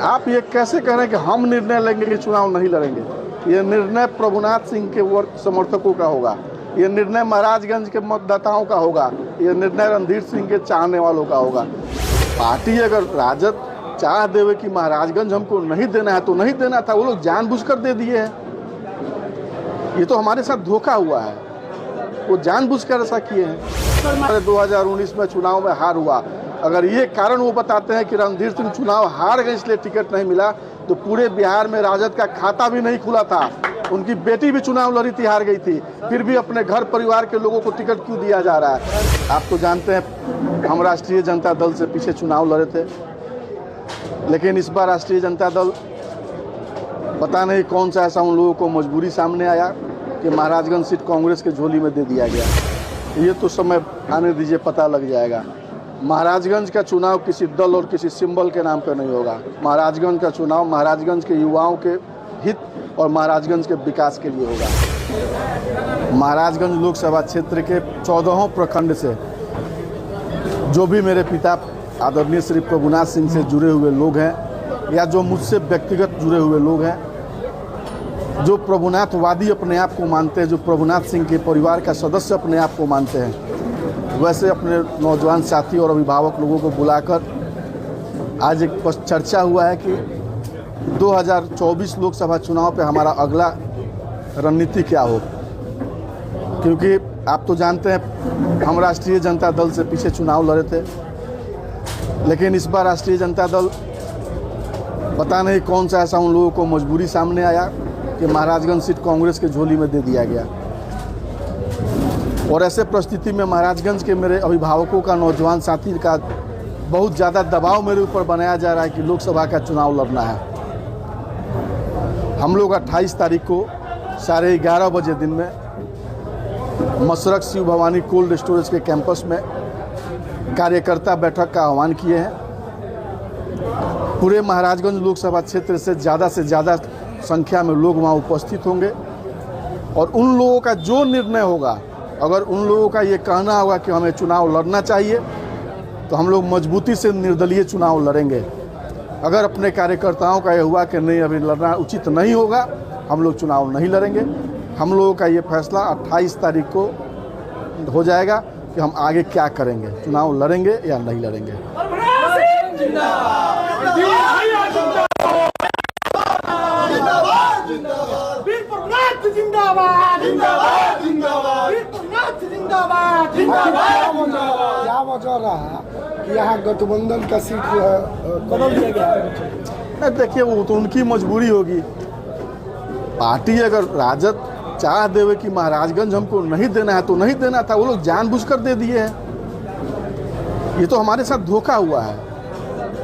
आप ये कैसे कह रहे हैं कि हम निर्णय लेंगे कि चुनाव नहीं लड़ेंगे? ये निर्णय प्रभुनाथ सिंह के समर्थकों का होगा, ये निर्णय महाराजगंज के मतदाताओं का होगा, ये निर्णय रणधीर सिंह के चाहने वालों का होगा। पार्टी अगर राजद चाह देवे कि महाराजगंज हमको नहीं देना है तो नहीं देना था, वो लोग जानबूझकर दे दिए हैं। ये तो हमारे साथ धोखा हुआ है, वो जानबूझकर ऐसा किए हैं। 2019 में चुनाव में हार हुआ, अगर ये कारण वो बताते हैं कि रणधीर सिंह चुनाव हार गए इसलिए टिकट नहीं मिला, तो पूरे बिहार में राजद का खाता भी नहीं खुला था। उनकी बेटी भी चुनाव लड़ी थी, हार गई थी, फिर भी अपने घर परिवार के लोगों को टिकट क्यों दिया जा रहा है? आप तो जानते हैं हम राष्ट्रीय जनता दल से पीछे चुनाव लड़े थे, लेकिन इस बार राष्ट्रीय जनता दल पता नहीं कौन सा ऐसा उन लोगों को मजबूरी सामने आया कि महाराजगंज सीट कांग्रेस के झोली में दे दिया गया। ये तो समय आने दीजिए, पता लग जाएगा। महाराजगंज का चुनाव किसी दल और किसी सिंबल के नाम पर नहीं होगा। महाराजगंज का चुनाव महाराजगंज के युवाओं के हित और महाराजगंज के विकास के लिए होगा। महाराजगंज लोकसभा क्षेत्र के 14 प्रखंड से जो भी मेरे पिता आदरणीय श्री प्रभुनाथ सिंह से जुड़े हुए लोग हैं या जो मुझसे व्यक्तिगत जुड़े हुए लोग हैं, जो प्रभुनाथवादी अपने आप को मानते हैं, जो प्रभुनाथ सिंह के परिवार का सदस्य अपने आप को मानते हैं, वैसे अपने नौजवान साथी और अभिभावक लोगों को बुलाकर आज एक चर्चा हुआ है कि 2024 लोकसभा चुनाव पे हमारा अगला रणनीति क्या हो। क्योंकि आप तो जानते हैं हम राष्ट्रीय जनता दल से पीछे चुनाव लड़े थे, लेकिन इस बार राष्ट्रीय जनता दल पता नहीं कौन सा ऐसा उन लोगों को मजबूरी सामने आया कि महाराजगंज सीट कांग्रेस के झोली में दे दिया गया। और ऐसे परिस्थिति में महाराजगंज के मेरे अभिभावकों का, नौजवान साथी का बहुत ज़्यादा दबाव मेरे ऊपर बनाया जा रहा है कि लोकसभा का चुनाव लड़ना है। हम लोग 28 तारीख को 11:30 बजे दिन में मसरक शिव भवानी कोल्ड स्टोरेज के कैंपस में कार्यकर्ता बैठक का आह्वान किए हैं। पूरे महाराजगंज लोकसभा क्षेत्र से ज़्यादा संख्या में लोग वहाँ उपस्थित होंगे और उन लोगों का जो निर्णय होगा, अगर उन लोगों का ये कहना होगा कि हमें चुनाव लड़ना चाहिए तो हम लोग मजबूती से निर्दलीय चुनाव लड़ेंगे। अगर अपने कार्यकर्ताओं का ये हुआ कि नहीं अभी लड़ना उचित नहीं होगा, हम लोग चुनाव नहीं लड़ेंगे। हम लोगों का ये फैसला 28 तारीख को हो जाएगा कि हम आगे क्या करेंगे, चुनाव लड़ेंगे या नहीं लड़ेंगे। क्या वजह रहा कि यहाँ गठबंधन का सीट जो है बदल दिया गया? देखिए वो तो उनकी मजबूरी होगी। पार्टी अगर राजद चाह देवे कि महाराजगंज हमको नहीं देना है तो नहीं देना था, वो लोग जानबूझकर दे दिए हैं। ये तो हमारे साथ धोखा हुआ है,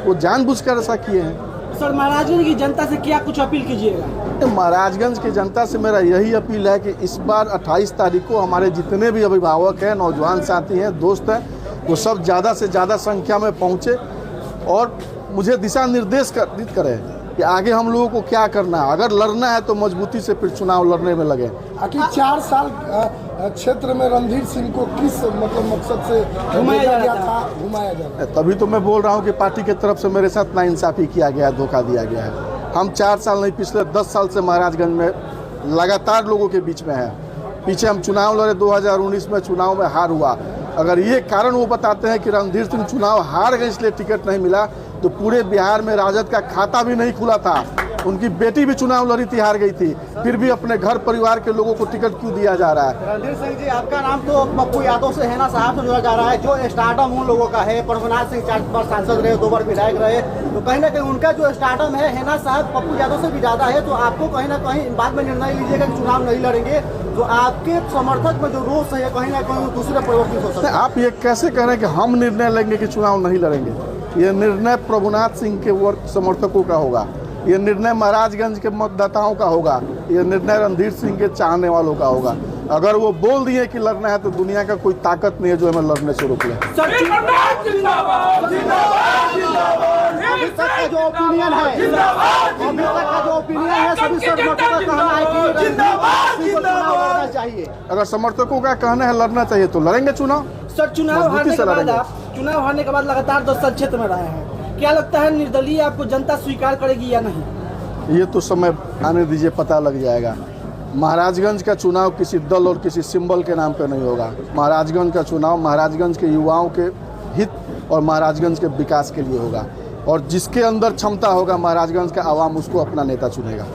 वो जानबूझकर ऐसा किए हैं। सर, महाराजगंज की जनता से क्या कुछ अपील कीजिएगा? महाराजगंज की जनता से मेरा यही अपील है कि इस बार 28 तारीख को हमारे जितने भी अभिभावक हैं, नौजवान साथी हैं, दोस्त हैं, वो सब ज़्यादा से ज़्यादा संख्या में पहुँचे और मुझे दिशा निर्देश करें कि आगे हम लोगों को क्या करना है। अगर लड़ना है तो मजबूती से फिर चुनाव लड़ने में लगे। आखिर 4 साल क्षेत्र में रणधीर सिंह को किस मकसद से घुमाया जा रहा है? तभी तो मैं बोल रहा हूँ कि पार्टी की तरफ से मेरे साथ नाइंसाफ़ी किया गया है, धोखा दिया गया है। हम 4 साल नहीं, पिछले 10 साल से महाराजगंज में लगातार लोगों के बीच में है। पीछे हम चुनाव लड़े, 2019 में चुनाव में हार हुआ, अगर ये कारण वो बताते हैं कि रणधीर सिंह चुनाव हार गए इसलिए टिकट नहीं मिला, तो पूरे बिहार में राजद का खाता भी नहीं खुला था। उनकी बेटी भी चुनाव लड़ी थी, हार गई थी, फिर भी अपने घर परिवार के लोगों को टिकट क्यों दिया जा रहा है? रणधीर सिंह जी, आपका नाम तो पप्पू यादव से हैना साहब से जोड़ा जा रहा है, जो स्टार्टअप उन लोगों का है। प्रभुनाथ सिंह 4 बार सांसद रहे, 2 बार विधायक रहे, तो कहीं ना कहीं उनका जो स्टार्टअप है हैना साहब पप्पू यादव से भी ज़्यादा है। तो आपको कहीं ना कहीं बाद में निर्णय लीजिएगा कि चुनाव नहीं लड़ेंगे, तो आपके समर्थक में जो रोष है कहीं ना कहीं दूसरे परिवर्तित हो सकता है। आप ये कैसे कह रहे हैं कि हम निर्णय लेंगे कि चुनाव नहीं लड़ेंगे? ये निर्णय प्रभुनाथ सिंह के समर्थकों का होगा, ये निर्णय महाराजगंज के मतदाताओं का होगा, ये निर्णय रणधीर सिंह के चाहने वालों का होगा। अगर वो बोल दिए कि लड़ना है तो दुनिया का कोई ताकत नहीं है जो हमें लड़ने से रोक ले। जो ओपिनियन है, सभी समर्थकों का कहना है कि लड़ना चाहिए। अगर समर्थकों का कहना है लड़ना चाहिए तो लड़ेंगे चुनाव। सर, चुनाव हारने के बाद लगातार 10 साल क्षेत्र में रहे हैं, क्या लगता है निर्दलीय आपको जनता स्वीकार करेगी या नहीं? ये तो समय आने दीजिए, पता लग जाएगा। महाराजगंज का चुनाव किसी दल और किसी सिंबल के नाम पर नहीं होगा। महाराजगंज का चुनाव महाराजगंज के युवाओं के हित और महाराजगंज के विकास के लिए होगा, और जिसके अंदर क्षमता होगा महाराजगंज का आवाम उसको अपना नेता चुनेगा।